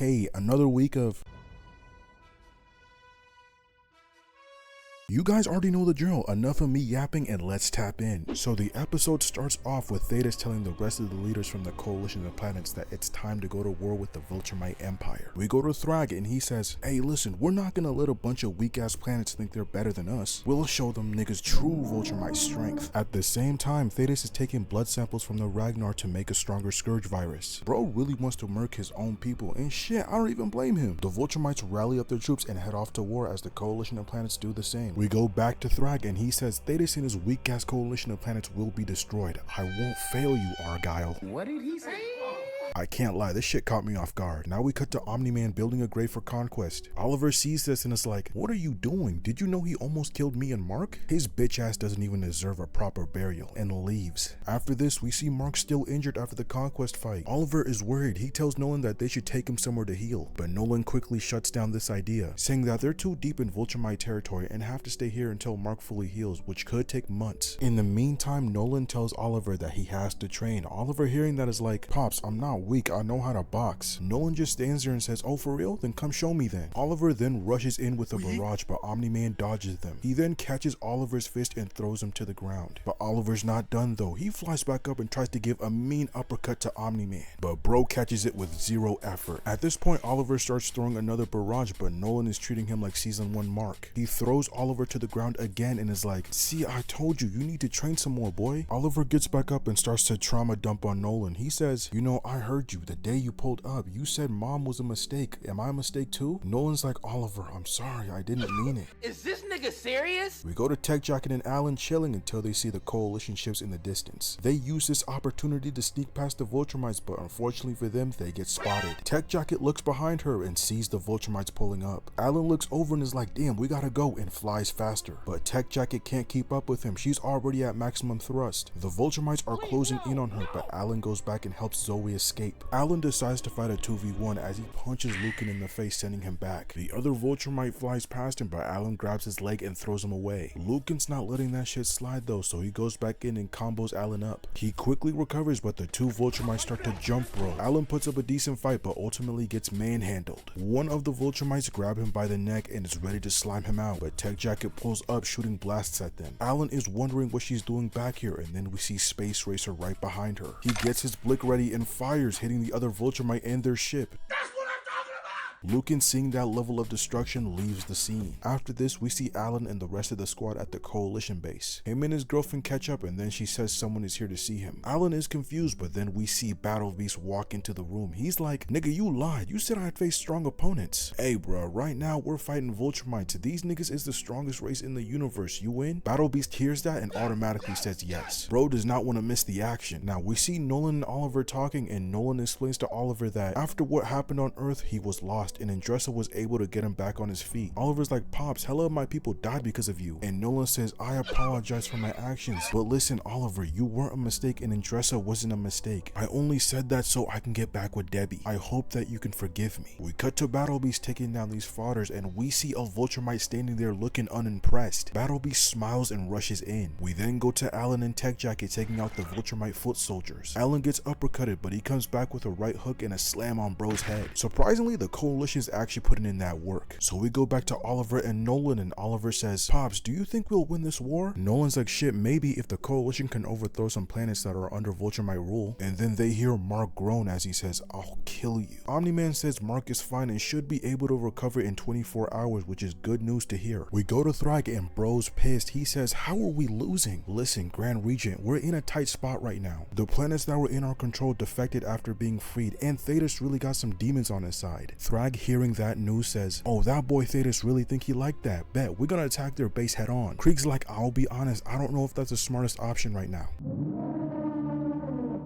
Okay, another week of... You guys already know the drill. Enough of me yapping and let's tap in. So the episode starts off with Thetis telling the rest of the leaders from the coalition of planets that it's time to go to war with the Vulturmite Empire. We go to Thrag and he says, hey listen, we're not gonna let a bunch of weak ass planets think they're better than us. We'll show them niggas true Vulturmite strength. At the same time, Thetis is taking blood samples from the Ragnar to make a stronger scourge virus. Bro really wants to murk his own people and shit, I don't even blame him. The Vulturmites rally up their troops and head off to war as the coalition of planets do the same. We go back to Thrag and he says Thetis and his weak ass coalition of planets will be destroyed. I won't fail you, Argyle. What did he say? I can't lie, this shit caught me off guard. Now we cut to Omni-Man building a grave for conquest. Oliver sees this and is like, what are you doing? Did you know he almost killed me and Mark? His bitch ass doesn't even deserve a proper burial, and leaves. After this, we see Mark still injured after the conquest fight. Oliver is worried. He tells Nolan that they should take him somewhere to heal, but Nolan quickly shuts down this idea, saying that they're too deep in Vulturmite territory and have to stay here until Mark fully heals, which could take months. In the meantime, Nolan tells Oliver that he has to train. Oliver hearing that is like, Pops, I'm not weak, I know how to box. Nolan just stands there and says, oh for real? Then come show me then. Oliver then rushes in with a barrage, but Omni-Man dodges them. He then catches Oliver's fist and throws him to the ground. But Oliver's not done though. He flies back up and tries to give a mean uppercut to Omni-Man, but bro catches it with zero effort. At this point, Oliver starts throwing another barrage, but Nolan is treating him like season 1 Mark. He throws Oliver to the ground again and is like, see, I told you, you need to train some more, boy. Oliver gets back up and starts to trauma dump on Nolan. He says, you know, I heard you. The day you pulled up, you said mom was a mistake. Am I a mistake too? Nolan's like, Oliver, I'm sorry, I didn't mean it. Is this nigga serious? We go to Tech Jacket and Alan chilling until they see the coalition ships in the distance. They use this opportunity to sneak past the Vulturmites, but unfortunately for them, they get spotted. Tech Jacket looks behind her and sees the Vulturmites pulling up. Alan looks over and is like, damn, we gotta go, and flies faster. But Tech Jacket can't keep up with him. She's already at maximum thrust. The Vulturmites are closing in on her, but Alan goes back and helps Zoe escape. Alan decides to fight a 2v1 as he punches Lucan in the face, sending him back. The other Vulturmite flies past him, but Alan grabs his leg and throws him away. Lucan's not letting that shit slide though, so he goes back in and combos Alan up. He quickly recovers, but the two Vulturmites start to jump bro. Alan puts up a decent fight, but ultimately gets manhandled. One of the Vulturmites grab him by the neck and is ready to slime him out, but Tech Jacket pulls up, shooting blasts at them. Alan is wondering what she's doing back here, and then we see Space Racer right behind her. He gets his blick ready and fires, hitting the other Vulturmite and their ship. Lucan, seeing that level of destruction, leaves the scene. After this, we see Alan and the rest of the squad at the coalition base. Him and his girlfriend catch up, and then she says someone is here to see him. Alan is confused, but then we see Battle Beast walk into the room. He's like, nigga, you lied. You said I'd face strong opponents. Hey bro, right now we're fighting Vulturmites. These niggas is the strongest race in the universe. You win? Battle Beast hears that and automatically says yes. Bro does not want to miss the action. Now we see Nolan and Oliver talking, and Nolan explains to Oliver that after what happened on Earth, he was lost, and Andressa was able to get him back on his feet. Oliver's like, Pops, hella of my people died because of you. And Nolan says, I apologize for my actions. But listen, Oliver, you weren't a mistake and Andressa wasn't a mistake. I only said that so I can get back with Debbie. I hope that you can forgive me. We cut to Battle Beast taking down these fodders, and we see a Vulturmite standing there looking unimpressed. Battle Beast smiles and rushes in. We then go to Alan and Tech Jacket taking out the Vulturmite foot soldiers. Alan gets uppercutted, but he comes back with a right hook and a slam on bro's head. Surprisingly, the coalition's actually putting in that work. So we go back to Oliver and Nolan, and Oliver says, Pops, do you think we'll win this war? Nolan's like, shit, maybe if the coalition can overthrow some planets that are under Vulturmite rule. And then they hear Mark groan as he says, I'll kill you. Omni-Man says Mark is fine and should be able to recover in 24 hours, which is good news to hear. We go to Thrag and bro's pissed. He says, how are we losing? Listen, Grand Regent, we're in a tight spot right now. The planets that were in our control defected after being freed, and Thetis really got some demons on his side. Thrag, hearing that news, says, oh, that boy Thetis really think he liked that. Bet, we're gonna attack their base head on. Krieg's like, I'll be honest, I don't know if that's the smartest option right now.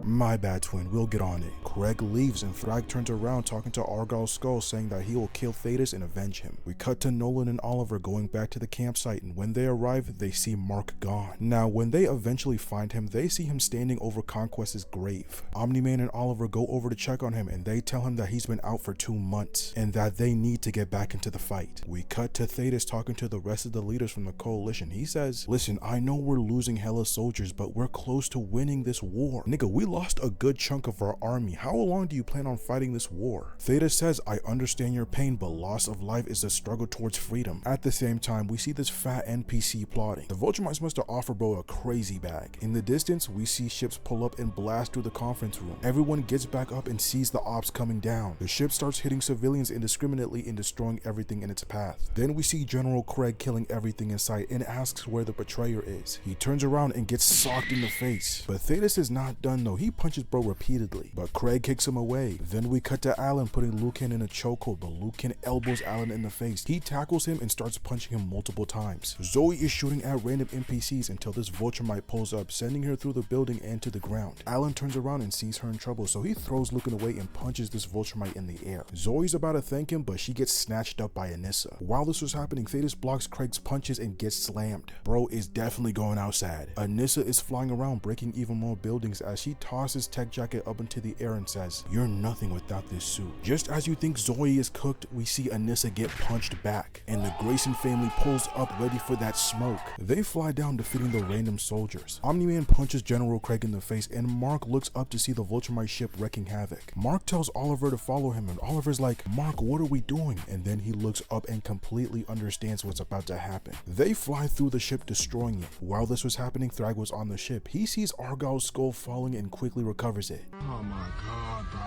My bad, twin, we'll get on it. Craig leaves and Thrag turns around talking to Argyle's skull, saying that he will kill Thetis and avenge him. We cut to Nolan and Oliver going back to the campsite, and when they arrive, they see Mark gone. Now, when they eventually find him, they see him standing over Conquest's grave. Omni-Man and Oliver go over to check on him, and they tell him that he's been out for 2 months, and that they need to get back into the fight. We cut to Thetis talking to the rest of the leaders from the coalition. He says, listen, I know we're losing hella soldiers, but we're close to winning this war. Nigga, we lost a good chunk of our army. How long do you plan on fighting this war? Theta says, I understand your pain, but loss of life is a struggle towards freedom. At the same time, we see this fat NPC plotting. The Vulturemites must have offered bro a crazy bag. In the distance, we see ships pull up and blast through the conference room. Everyone gets back up and sees the ops coming down. The ship starts hitting civilians indiscriminately and destroying everything in its path. Then we see General Craig killing everything in sight and asks where the betrayer is. He turns around and gets socked in the face. But Thetis is not done though. He punches bro repeatedly, but Craig kicks him away. Then we cut to Alan putting Lucan in a chokehold, but Lucan elbows Alan in the face. He tackles him and starts punching him multiple times. Zoe is shooting at random NPCs until this Vulturemite pulls up, sending her through the building and to the ground. Alan turns around and sees her in trouble, so he throws Lucan away and punches this Vulturemite in the air. Zoe's about to thank him, but she gets snatched up by Anissa. While this was happening, Thetis blocks Craig's punches and gets slammed. Bro is definitely going out sad. Anissa is flying around, breaking even more buildings as she tosses Tech Jacket up into the air and says, "You're nothing without this suit." Just as you think Zoe is cooked, we see Anissa get punched back, and the Grayson family pulls up ready for that smoke. They fly down, defeating the random soldiers. Omni-Man punches General Craig in the face, and Mark looks up to see the Vulturemite ship wrecking havoc. Mark tells Oliver to follow him, and Oliver's like, "Mark, what are we doing?" And then he looks up and completely understands what's about to happen. They fly through the ship, destroying it. While this was happening, Thrag was on the ship. He sees Argyle's skull falling and quickly recovers it. Oh my god, bro.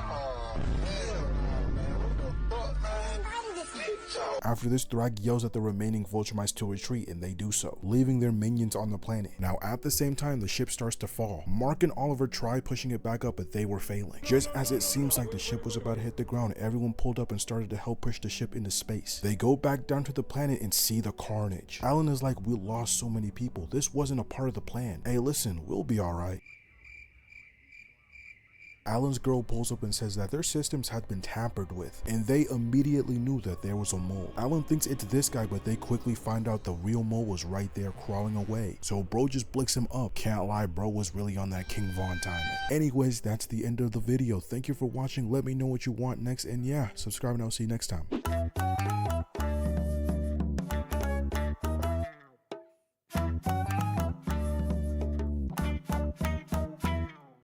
After this, Thrag yells at the remaining Vulturemites to retreat, and they do so, leaving their minions on the planet. Now at the same time, the ship starts to fall. Mark and Oliver try pushing it back up, but they were failing. Just as it seems like the ship was about to hit the ground, everyone pulled up and started to help push the ship into space. They go back down to the planet and see the carnage. Alan is like, "We lost so many people. This wasn't a part of the plan. Hey listen, we'll be alright." Alan's girl pulls up and says that their systems had been tampered with, and they immediately knew that there was a mole. Alan thinks it's this guy, but they quickly find out the real mole was right there crawling away. So bro just blicks him up. Can't lie, bro was really on that King Von timing. Anyways, that's the end of the video. Thank you for watching. Let me know what you want next, and yeah, subscribe and I'll see you next time.